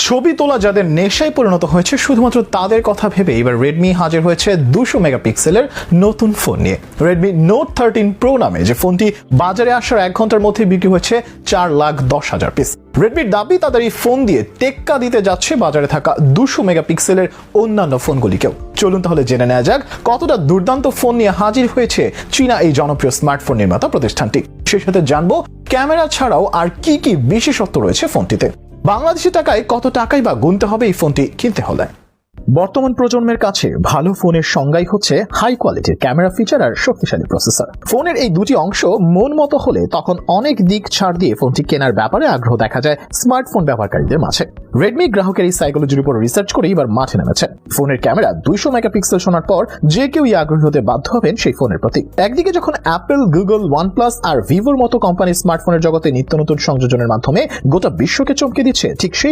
ছবি তোলা যাদের নেশায় পরিণত হয়েছে শুধুমাত্র তাদের কথা ভেবে এবার রেডমি হাজির হয়েছে 200 মেগাপিক্সেলের নতুন ফোন নিয়ে। রেডমি নোট 13 প্রো নামে যে ফোনটি বাজারে আসার 1 ঘন্টার মধ্যে বিক্রি হয়েছে 4,10,000 পিস। রেডমির দাবি তাদের এই ফোন দিয়ে টেক্কা দিতে যাচ্ছে বাজারে থাকা 200 মেগাপিক্সেলের অন্যান্য ফোনগুলিকেও। চলুন তাহলে জেনে নেওয়া যাক কতটা দুর্দান্ত ফোন নিয়ে হাজির হয়েছে চীনা এই জনপ্রিয় স্মার্টফোন নির্মাতা প্রতিষ্ঠানটি। সেই সাথে জানবো ক্যামেরা ছাড়াও আর কি কি বিশেষত্ব রয়েছে ফোনটিতে। বাংলাদেশি টাকায় কত টাকাই বা গুনতে হবে এই ফোনটি কিনতে হলে। বর্তমান প্রজন্মের কাছে ভালো ফোনের সংজ্ঞাই হচ্ছে হাই কোয়ালিটির ক্যামেরা ফিচার আর শক্তিশালী প্রসেসর। ফোনের এই দুটি অংশ মন মতো হলে তখন অনেক দিক ছাড় দিয়ে ফোনটি কেনার ব্যাপারে আগ্রহ দেখা যায় স্মার্টফোন ব্যবহারকারীদের মাঝে। রেডমি গ্রাহকের এই সাইকোলজির উপর রিসার্চ করে এবার মাঠে নেমেছে। ফোনের ক্যামেরা 200 মেগাপিক্সেল শোনার পর যে কেউই আগ্রহী হতে বাধ্য হবেন সেই ফোনের প্রতি। একদিকে যখন অ্যাপল, গুগল, ওয়ানপ্লাস আর ভিভোর মতো কোম্পানি স্মার্টফোনের জগতে নিত্য নতুন সংযোজনের মাধ্যমে গোটা বিশ্বকে চমকে দিচ্ছে, ঠিক সেই